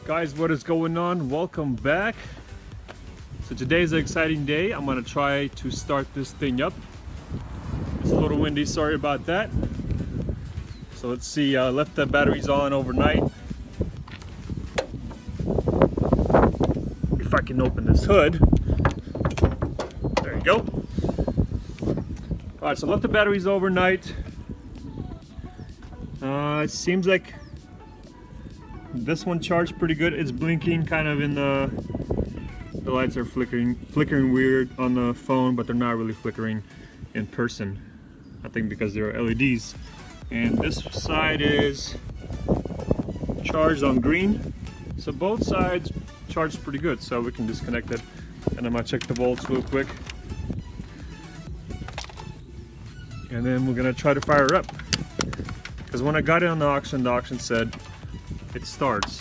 Guys, what is going on? Welcome back. So today's an exciting day. I'm gonna try to start this thing up. It's a little windy, sorry about that. So let's see, I left the batteries on overnight. If I can open this hood. There you go. All right, so left the batteries overnight. It seems like this one charged pretty good. It's blinking kind of in the lights are flickering weird on the phone, but they're not really flickering in person. I think because they're LEDs. And this side is charged on green. So both sides charged pretty good. So we can disconnect it. And I'm gonna check the volts real quick. And then we're gonna try to fire it up. Because when I got it on the auction said it starts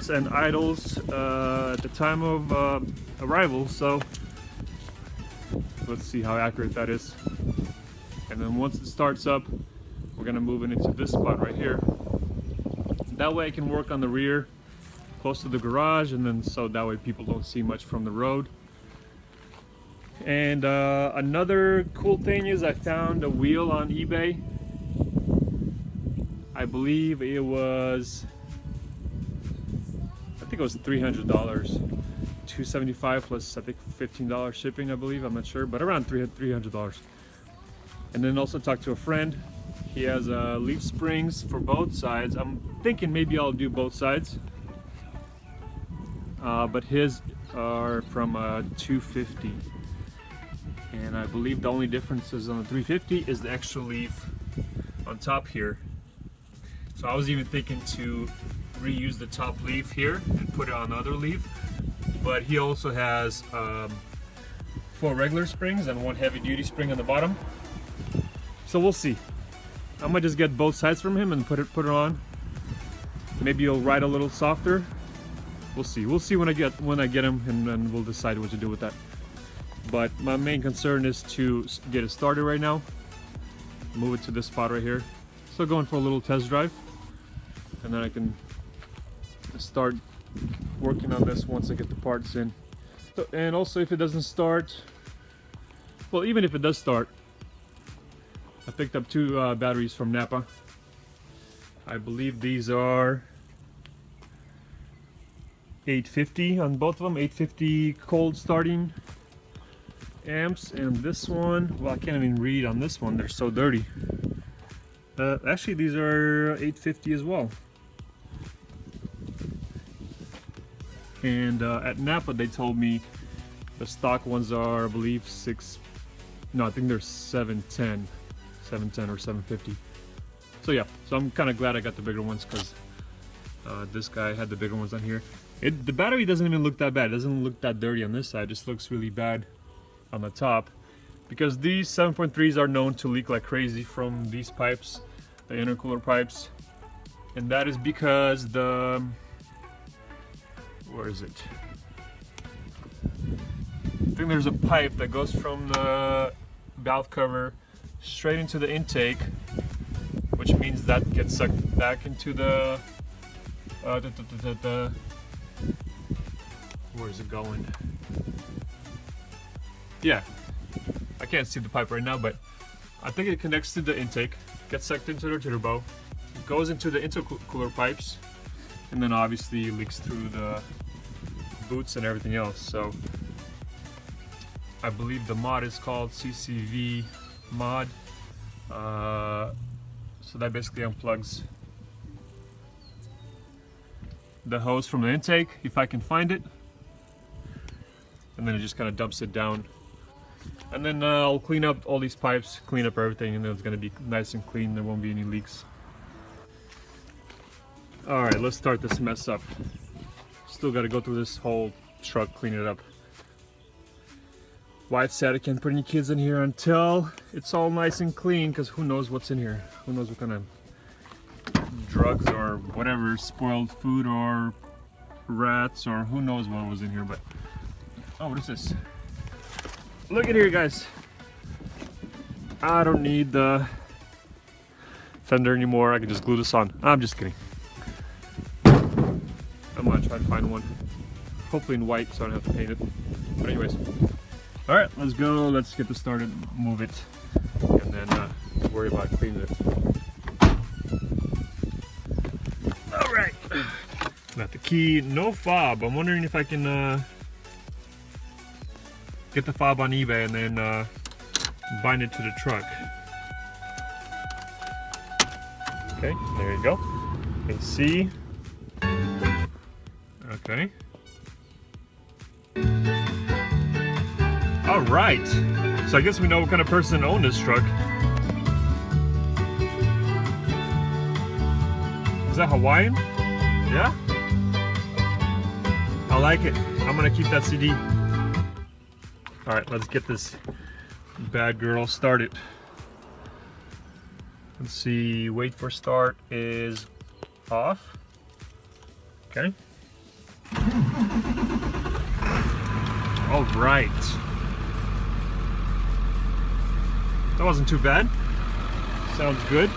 and idles at the time of arrival. So let's see how accurate that is. And then once it starts up, we're gonna move it into this spot right here. That way I can work on the rear, close to the garage, and then so that way people don't see much from the road. And another cool thing is I found a wheel on eBay. I believe it was, I think it was $300, $275 plus I think $15 shipping, I believe, I'm not sure, but around $300. And then also talked to a friend. He has leaf springs for both sides. I'm thinking maybe I'll do both sides, but his are from 250, and I believe the only difference is on the 350 is the extra leaf on top here. So I was even thinking to reuse the top leaf here and put it on the other leaf, but he also has 4 regular springs and 1 heavy duty spring on the bottom. So we'll see. I might just get both sides from him and put it on. Maybe he'll ride a little softer. We'll see. We'll see when I get him, and then we'll decide what to do with that. But my main concern is to get it started right now. Move it to this spot right here. So going for a little test drive, and then I can start working on this once I get the parts in. So, and also if it doesn't start, well, even if it does start, I picked up 2 batteries from Napa. I believe these are 850 on both of them, 850 cold starting amps, and this one, well, I can't even read on this one, they're so dirty. Actually, these are 850 as well. And at Napa, they told me the stock ones are, I believe, I think they're 710 or 750. So yeah, so I'm kind of glad I got the bigger ones, because this guy had the bigger ones on here. The battery doesn't even look that bad. It doesn't look that dirty on this side. It just looks really bad on the top, because these 7.3s are known to leak like crazy from these pipes, the intercooler pipes, and that is because where is it? I think there's a pipe that goes from the valve cover straight into the intake, which means that gets sucked back into the where is it going? Yeah, I can't see the pipe right now, but I think it connects to the intake, gets sucked into the turbo, goes into the intercooler pipes, and then obviously leaks through the boots and everything else. So I believe the mod is called CCV mod. So that basically unplugs the hose from the intake, if I can find it, and then it just kind of dumps it down. And then I'll clean up all these pipes, clean up everything, and then it's going to be nice and clean. There won't be any leaks. Alright, let's start this mess up. Still got to go through this whole truck, clean it up. Wife said I can't put any kids in here until it's all nice and clean, because who knows what's in here. Who knows what kind of drugs or whatever, spoiled food or rats or who knows what was in here. But oh, what is this? Look at here, guys. I don't need the fender anymore. I can just glue this on. I'm just kidding. I'll try and find one. Hopefully in white so I don't have to paint it. But anyways. Alright, let's go. Let's get this started, move it, and then worry about cleaning it. Alright. Got the key, no fob. I'm wondering if I can get the fob on eBay and then bind it to the truck. Okay, there you go. You can see. Okay. All right. So I guess we know what kind of person owned this truck. Is that Hawaiian? Yeah? I like it. I'm gonna keep that CD. All right, let's get this bad girl started. Let's see, wait for start is off. Okay. All right. That wasn't too bad. Sounds good.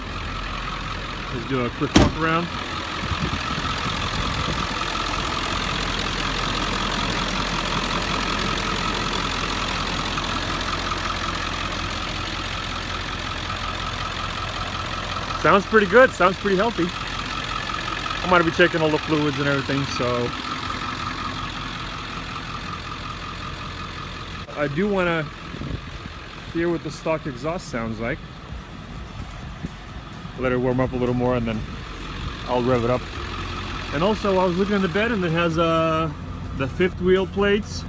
Let's do a quick walk around. Sounds pretty good, sounds pretty healthy. I'm gonna be checking all the fluids and everything, so. I do wanna hear what the stock exhaust sounds like. Let it warm up a little more and then I'll rev it up. And also I was looking at the bed and it has the fifth wheel plates,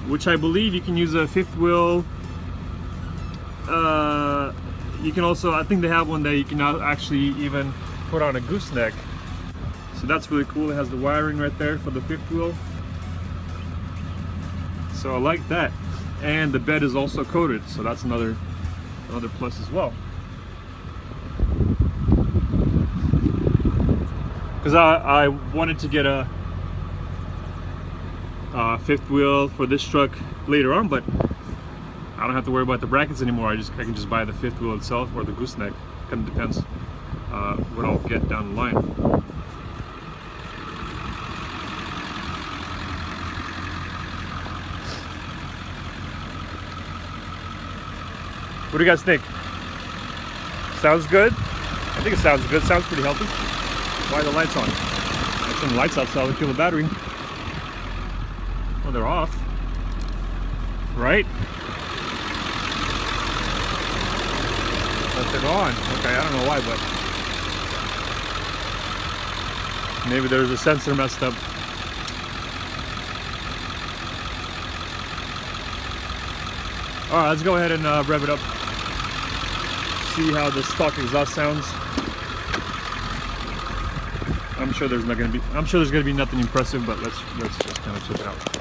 which I believe you can use a fifth wheel. You can also, I think they have one that you can now actually even put on a gooseneck. So that's really cool. It has the wiring right there for the fifth wheel. So I like that. And the bed is also coated, so that's another plus as well. Because I wanted to get a fifth wheel for this truck later on, but I don't have to worry about the brackets anymore. I can just buy the fifth wheel itself or the gooseneck. Kind of depends what I'll get down the line. What do you guys think? Sounds good? I think it sounds good. Sounds pretty healthy. Why are the lights on? There's some lights outside. I'll kill the battery. Oh, they're off. Right? But they're on. Okay, I don't know why, but maybe there's a sensor messed up. All right, let's go ahead and rev it up. See how the stock exhaust sounds. I'm sure there's gonna be nothing impressive, but let's just kind of check it out.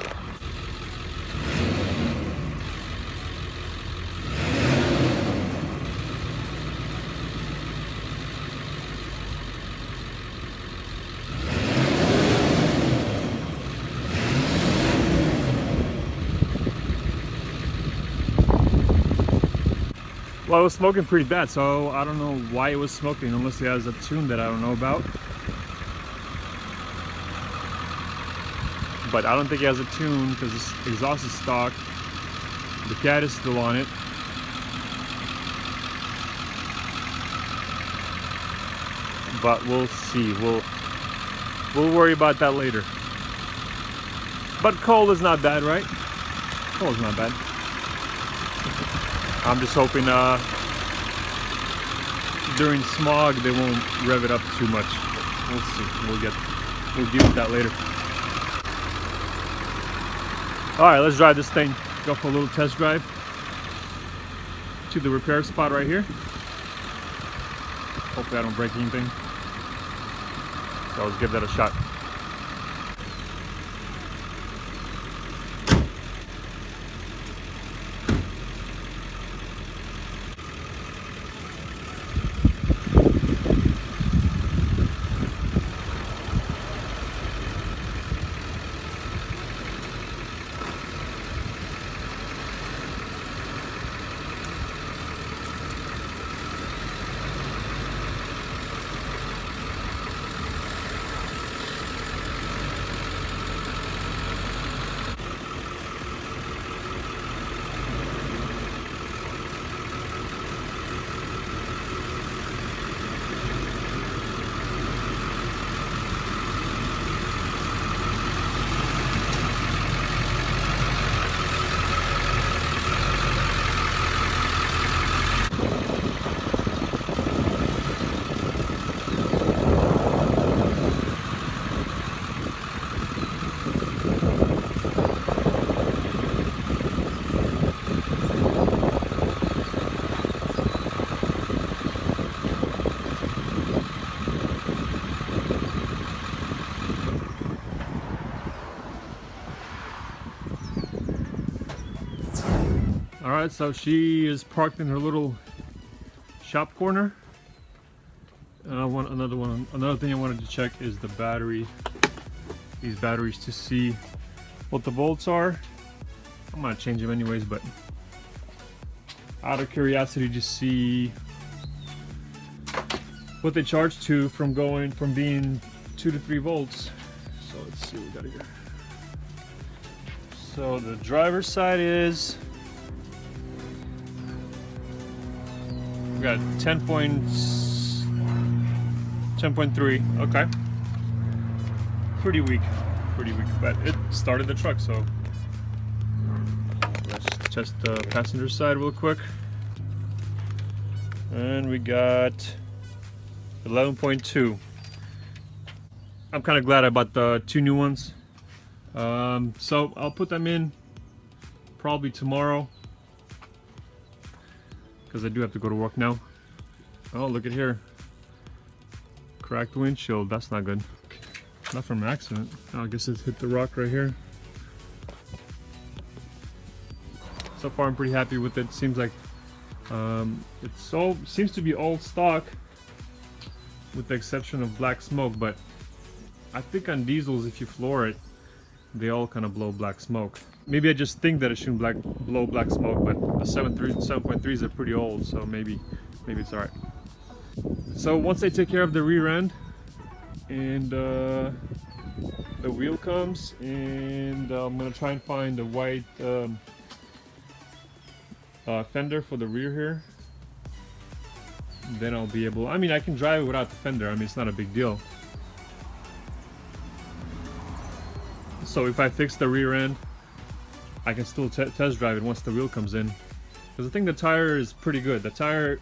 Well, it was smoking pretty bad, so I don't know why it was smoking, unless it has a tune that I don't know about. But I don't think it has a tune because the exhaust is stock. The cat is still on it. But we'll see. We'll worry about that later. But cold is not bad, right? Cold is not bad. I'm just hoping during smog they won't rev it up too much. We'll see. We'll deal with that later. All right, let's drive this thing. Go for a little test drive to the repair spot right here. Hopefully I don't break anything. So let's give that a shot. Alright, so she is parked in her little shop corner. Another thing I wanted to check is the battery. These batteries to see what the volts are. I'm gonna change them anyways, but out of curiosity to see what they charge to from being 2 to 3 volts. So let's see what we got here. So the driver's side is, we got 10.3. Okay, pretty weak, but it started the truck. So let's test the passenger side real quick, and we got 11.2. I'm kind of glad I bought the 2 new ones. So I'll put them in probably tomorrow, because I do have to go to work now. Oh, look at here. Cracked windshield. That's not good. Not from an accident. Oh, I guess it hit the rock right here. So far I'm pretty happy with it. Seems like seems to be old stock, with the exception of black smoke, but I think on diesels, if you floor it, they all kind of blow black smoke. Maybe I just think that it shouldn't blow black smoke, but the 7.3s are pretty old, so maybe it's alright. So once I take care of the rear end and the wheel comes, and I'm gonna try and find a white fender for the rear here, then I'll be able, I mean, I can drive it without the fender. I mean, it's not a big deal. So if I fix the rear end, I can still test drive it once the wheel comes in, because I think the tire is pretty good. The tire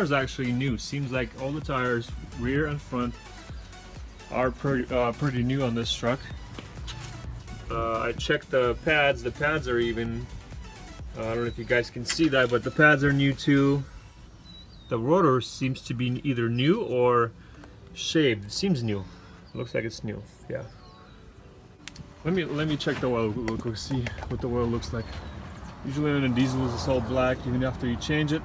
is actually new. Seems like all the tires, rear and front, are pretty new on this truck. I checked the pads. The pads are even, I don't know if you guys can see that, but the pads are new too. The rotor seems to be either new or shaved. It seems new. It looks like it's new. Yeah. Let me check the oil real quick, see what the oil looks like. Usually on a diesel it's all black even after you change it.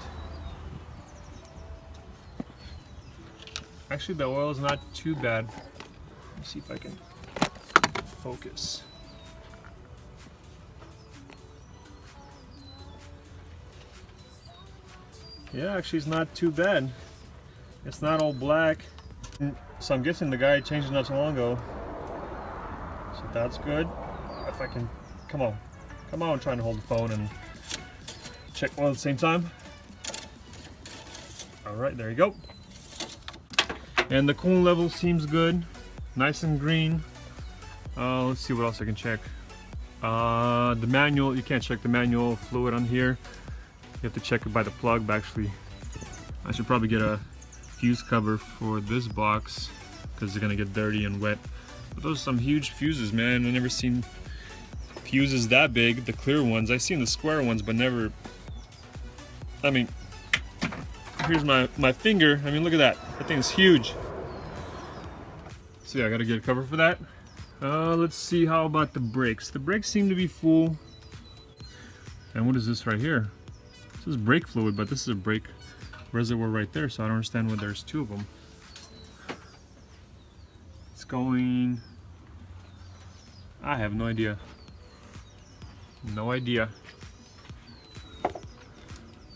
Actually, the oil is not too bad. Let me see if I can focus. Yeah, actually it's not too bad. It's not all black. So I'm guessing the guy changed it not too long ago. So that's good. If I can, come on, I'm trying to hold the phone and check oil at the same time. All right, there you go. And the coolant level seems good, nice and green. Let's see what else I can check. The manual, you can't check the manual fluid on here. You have to check it by the plug, but actually I should probably get a fuse cover for this box, because they're gonna get dirty and wet. But those are some huge fuses, man. I've never seen fuses that big, the clear ones. I've seen the square ones, but never, I mean, here's my finger. I mean, look at that. That thing is huge. So yeah, I gotta get a cover for that. Let's see, how about the brakes? The brakes seem to be full. And what is this right here? This is brake fluid, but this is a brake reservoir right there, so I don't understand why there's 2 of them. It's going, I have no idea. No idea.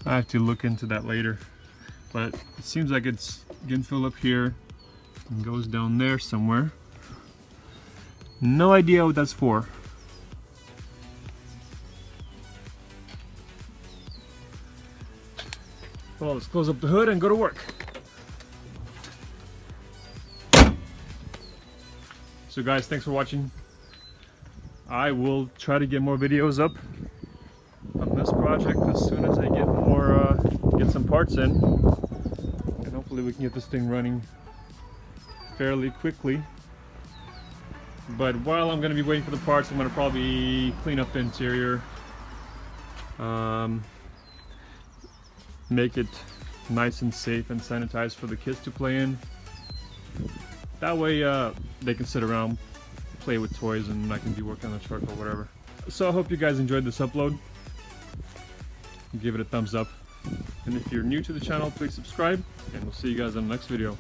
I have to look into that later. But it seems like it's getting filled up here and goes down there somewhere. No idea what that's for. Well, let's close up the hood and go to work. So guys, thanks for watching. I will try to get more videos up on this project as soon as I get more, get some parts in, and hopefully we can get this thing running fairly quickly. But while I'm going to be waiting for the parts, I'm going to probably clean up the interior, make it nice and safe and sanitized for the kids to play in. That way they can sit around, play with toys, and I can be working on the truck or whatever. So I hope you guys enjoyed this upload. give it a thumbs up. And if you're new to the channel, please subscribe, and we'll see you guys in the next video.